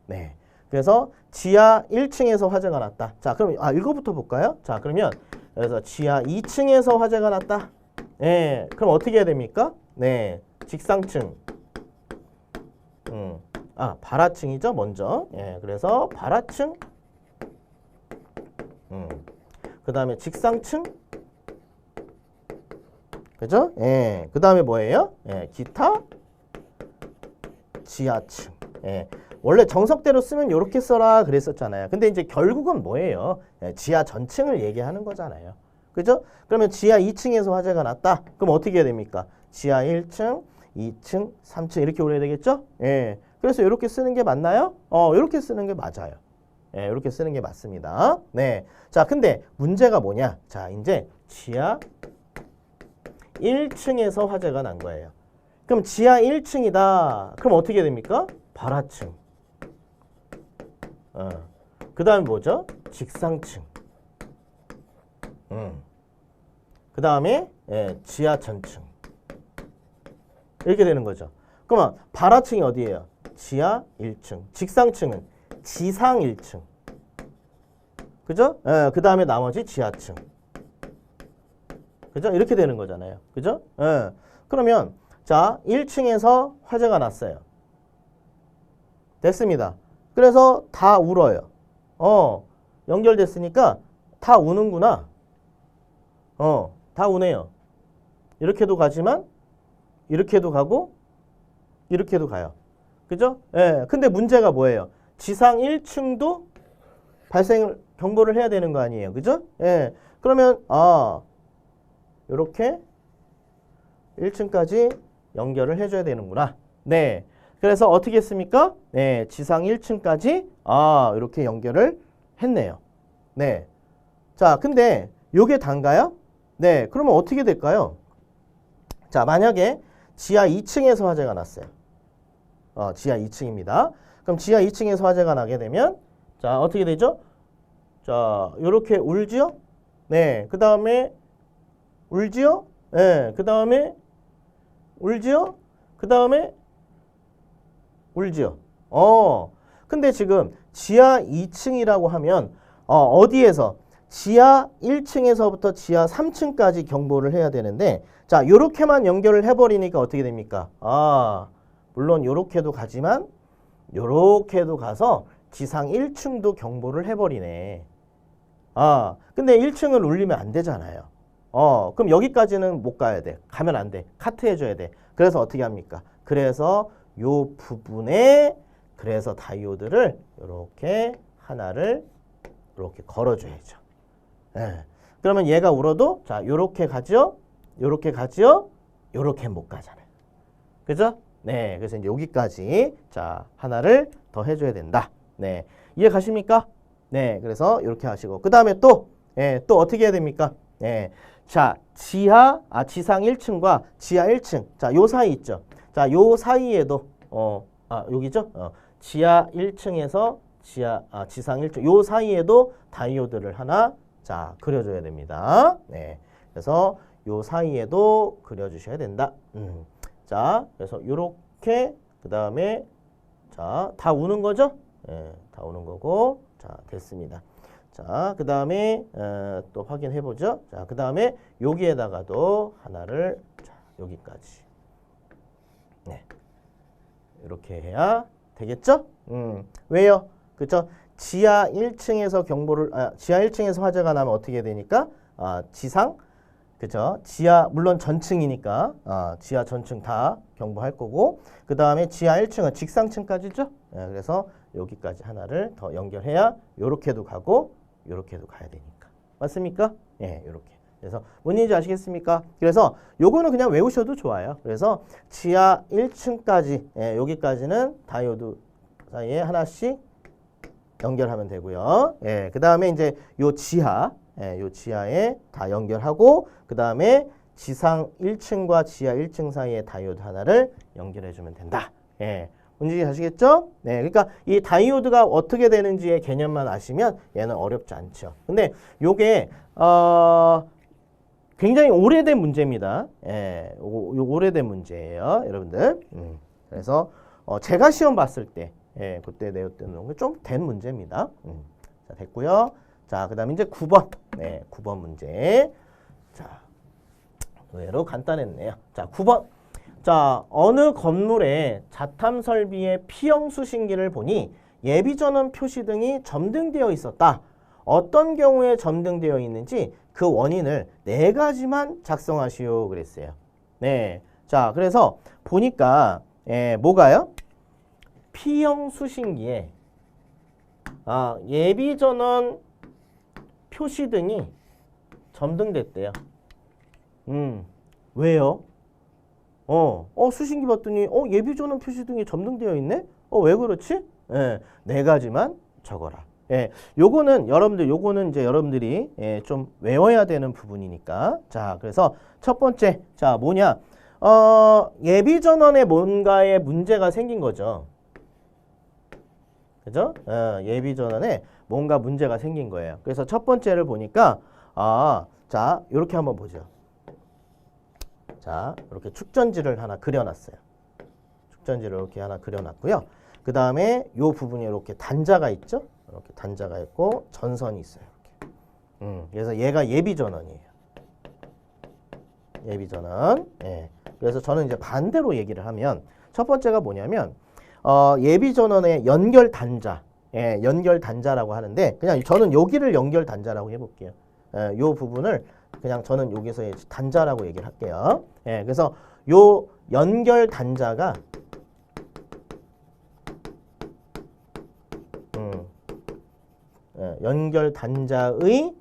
네. 그래서 지하 1층에서 화재가 났다. 자, 그럼 이거부터 볼까요? 자, 그러면 그래서 지하 2층에서 화재가 났다. 네. 그럼 어떻게 해야 됩니까? 네. 직상층. 발하층이죠, 먼저. 예. 그래서 발하층. 그다음에 직상층. 그죠? 예. 그다음에 뭐예요? 예. 기타 지하층. 예. 원래 정석대로 쓰면 이렇게 써라 그랬었잖아요. 근데 이제 결국은 뭐예요? 예, 지하 전층을 얘기하는 거잖아요. 그죠? 그러면 지하 2층에서 화재가 났다. 그럼 어떻게 해야 됩니까? 지하 1층, 2층, 3층 이렇게 올려야 되겠죠? 예. 그래서 이렇게 쓰는 게 맞나요? 이렇게 쓰는 게 맞아요. 예, 이렇게 쓰는 게 맞습니다. 네. 자, 근데 문제가 뭐냐? 자, 이제 지하 1층에서 화재가 난 거예요. 그럼 지하 1층이다. 그럼 어떻게 됩니까? 발하층. 그 다음에 뭐죠? 직상층. 그 다음에 지하 전층. 이렇게 되는 거죠. 그러면 발하층이 어디예요? 지하 1층. 직상층은 지상 1층. 그죠? 그 다음에 나머지 지하층. 그죠? 이렇게 되는 거잖아요. 그죠? 그러면 자, 1층에서 화재가 났어요. 됐습니다. 그래서 다 울어요. 연결됐으니까 다 우는구나. 다 우네요. 이렇게도 가지만 이렇게도 가고 이렇게도 가요. 그죠? 예. 근데 문제가 뭐예요? 지상 1층도 발생을 경보를 해야 되는 거 아니에요. 그죠? 예. 그러면 요렇게 1층까지 연결을 해줘야 되는구나. 네. 그래서 어떻게 했습니까? 네. 지상 1층까지 이렇게 연결을 했네요. 네. 자, 근데 요게 단가요? 네. 그러면 어떻게 될까요? 자, 만약에 지하 2층에서 화재가 났어요. 지하 2층입니다. 그럼 지하 2층에서 화재가 나게 되면 자, 어떻게 되죠? 자, 요렇게 울지요? 네. 그 다음에 울지요? 네. 그 다음에 울지요? 그 다음에 울지요? 근데 지금 지하 2층이라고 하면 어디에서? 지하 1층에서부터 지하 3층까지 경보를 해야 되는데 자, 요렇게만 연결을 해버리니까 어떻게 됩니까? 물론 요렇게도 가지만 요렇게도 가서 지상 1층도 경보를 해버리네. 근데 1층을 울리면 안 되잖아요. 그럼 여기까지는 못 가야 돼. 가면 안 돼. 카트 해줘야 돼. 그래서 어떻게 합니까? 그래서 요 부분에 그래서 다이오드를 이렇게 하나를 이렇게 걸어줘야죠. 예. 그러면 얘가 울어도 자 요렇게 가죠. 요렇게 가죠. 요렇게 못 가잖아요. 그죠? 네. 그래서 이제 여기까지 자 하나를 더 해줘야 된다. 네. 이해 가십니까? 네. 그래서 이렇게 하시고 그 다음에 또 어떻게 해야 됩니까? 네. 자 지상 1층과 지하 1층 자 요 사이 있죠. 자 요 사이에도 여기죠. 지하 1층에서 지상 1층 요 사이에도 다이오드를 하나 자 그려줘야 됩니다. 네. 그래서 요 사이에도 그려주셔야 된다. 자 그래서 요렇게 그 다음에 자 다 우는 거죠? 네, 다 우는 거고 자 됐습니다. 자, 그 다음에 또 확인해 보죠. 자, 그 다음에 여기에다가도 하나를 자, 여기까지. 네, 이렇게 해야 되겠죠? 왜요? 그렇죠? 지하 1층에서 지하 1층에서 화재가 나면 어떻게 되니까? 지상, 그죠? 지하 물론 전층이니까 지하 전층 다 경보할 거고, 그 다음에 지하 1층은 직상층까지죠? 네, 그래서 여기까지 하나를 더 연결해야 요렇게도 가고. 요렇게도 가야 되니까. 맞습니까? 예, 요렇게. 그래서 뭔 얘기인지 아시겠습니까? 그래서 요거는 그냥 외우셔도 좋아요. 그래서 지하 1층까지 여기까지는 다이오드 사이에 하나씩 연결하면 되고요. 예, 그 다음에 이제 요 지하, 예, 요 지하에 다 연결하고 그 다음에 지상 1층과 지하 1층 사이에 다이오드 하나를 연결해주면 된다. 예, 뭔지 아시겠죠? 네, 그러니까 이 다이오드가 어떻게 되는지의 개념만 아시면 얘는 어렵지 않죠. 근데 요게 굉장히 오래된 문제입니다. 예, 오래된 문제예요, 여러분들. 그래서 제가 시험 봤을 때, 예, 그때 내었던 좀 된 문제입니다. 자, 됐고요. 자, 그다음에 이제 9번, 네, 9번 문제. 자, 의외로 간단했네요. 자, 9번. 자, 어느 건물의 자탐 설비의 P형 수신기를 보니 예비전원 표시 등이 점등되어 있었다. 어떤 경우에 점등되어 있는지 그 원인을 4가지만 작성하시오 그랬어요. 네. 자, 그래서 보니까 뭐가요? P형 수신기에 예비전원 표시 등이 점등됐대요. 왜요? 수신기 봤더니 예비전원 표시 등이 점등되어 있네? 왜 그렇지? 예, 4가지만 적어라. 예, 요거는 이제 여러분들이 좀 외워야 되는 부분이니까. 자, 그래서 첫 번째, 자, 뭐냐? 예비전원에 뭔가에 문제가 생긴 거죠. 그죠? 예비전원에 뭔가 문제가 생긴 거예요. 그래서 첫 번째를 보니까, 자, 요렇게 한번 보죠. 자, 이렇게 축전지를 하나 그려놨어요. 축전지를 이렇게 하나 그려놨고요. 그 다음에 요 부분에 이렇게 단자가 있죠? 이렇게 단자가 있고 전선이 있어요. 이렇게. 그래서 얘가 예비전원이에요. 예비전원. 예. 그래서 저는 이제 반대로 얘기를 하면 첫 번째가 뭐냐면 예비전원의 연결 단자. 예, 연결 단자라고 하는데 그냥 저는 여기를 연결 단자라고 해볼게요. 예, 요 부분을 그냥 저는 여기서 단자라고 얘기를 할게요. 예, 그래서 요 연결 단자가 연결 단자의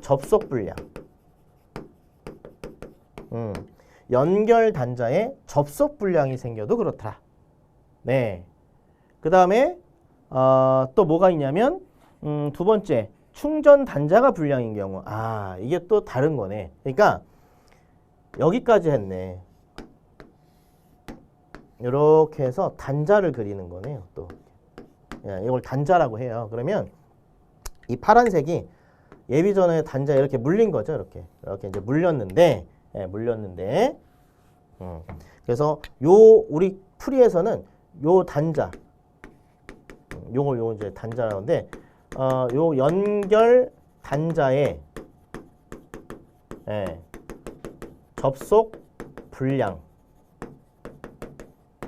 접속 불량. 연결 단자에 접속 불량이 생겨도 그렇다. 네. 그 다음에 또 뭐가 있냐면 두 번째 충전 단자가 불량인 경우. 이게 또 다른 거네. 그러니까 여기까지 했네. 이렇게 해서 단자를 그리는 거네요. 또 이걸 단자라고 해요. 그러면 이 파란색이 예비전원의 단자 이렇게 물린 거죠. 이렇게 이제 물렸는데, 그래서 우리 풀이에서는 요 단자, 요걸 이제 단자라는데, 요 연결 단자의 접속 불량,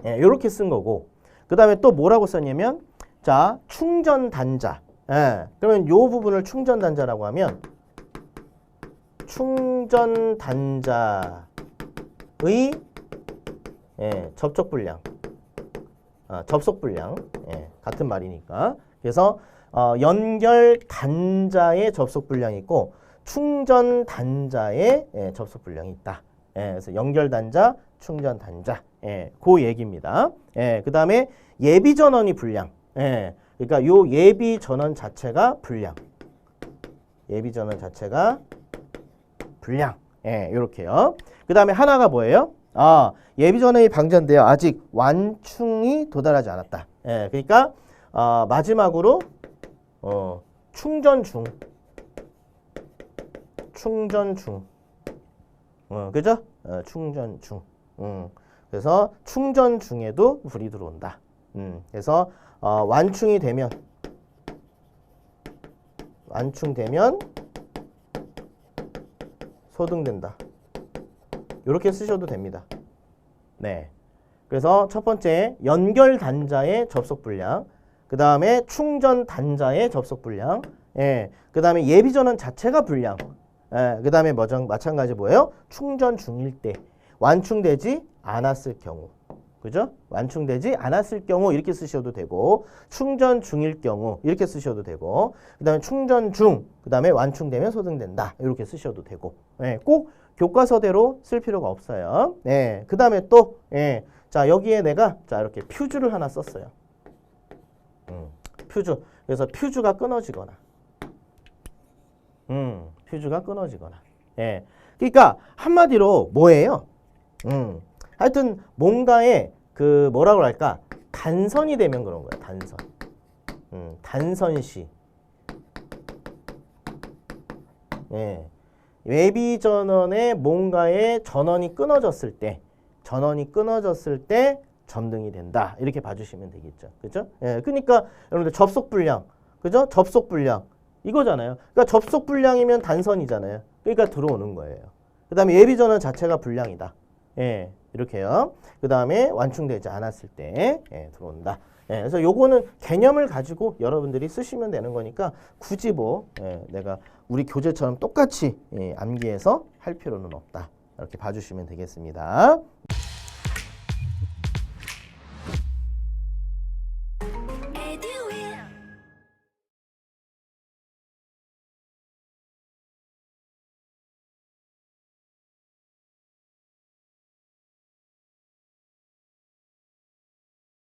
요렇게 쓴 거고, 그 다음에 또 뭐라고 썼냐면, 자, 충전 단자. 그러면 요 부분을 충전 단자라고 하면 충전 단자의 접촉 불량. 접속 불량. 같은 말이니까. 그래서 연결 단자의 접속 불량이 있고 충전 단자의 접속 불량이 있다. 그래서 연결 단자, 충전 단자. 그 얘기입니다. 그 다음에 예비 전원이 불량. 그러니까 요 예비 전원 자체가 불량. 예비 전원 자체가 불량. 요렇게요. 그 다음에 하나가 뭐예요? 예비 전원이 방전되어 아직 완충이 도달하지 않았다. 그러니까 마지막으로 충전 중. 그죠? 충전 중. 그래서 충전 중에도 불이 들어온다. 그래서 완충되면 소등된다. 이렇게 쓰셔도 됩니다. 네. 그래서 첫 번째 연결 단자의 접속 불량, 그 다음에 충전 단자의 접속 불량, 그 다음에 예비 전원 자체가 불량, 그 다음에 마찬가지 뭐예요? 충전 중일 때 완충되지 않았을 경우. 그죠? 완충되지 않았을 경우 이렇게 쓰셔도 되고 충전 중일 경우 이렇게 쓰셔도 되고 그 다음에 충전 중, 그 다음에 완충되면 소등된다 이렇게 쓰셔도 되고 꼭 교과서대로 쓸 필요가 없어요. 그 다음에 또 자 여기에 내가 자 이렇게 퓨즈를 하나 썼어요. 퓨즈. 그래서 퓨즈가 끊어지거나. 퓨즈가 끊어지거나. 예. 그러니까 한마디로 뭐예요? 하여튼 뭔가에 그 뭐라고 할까? 단선이 되면 그런 거야. 단선. 단선시. 예. 외비 전원에 뭔가의 전원이 끊어졌을 때 점등이 된다. 이렇게 봐주시면 되겠죠. 그죠? 예. 그러니까 여러분들 접속 불량. 그죠? 접속 불량. 이거잖아요. 그러니까 접속 불량이면 단선이잖아요. 그러니까 들어오는 거예요. 그 다음에 예비 전원 자체가 불량이다. 예. 이렇게요. 그 다음에 완충되지 않았을 때 들어온다. 예, 그래서 요거는 개념을 가지고 여러분들이 쓰시면 되는 거니까 굳이 뭐 내가 우리 교재처럼 똑같이 암기해서 할 필요는 없다. 이렇게 봐주시면 되겠습니다.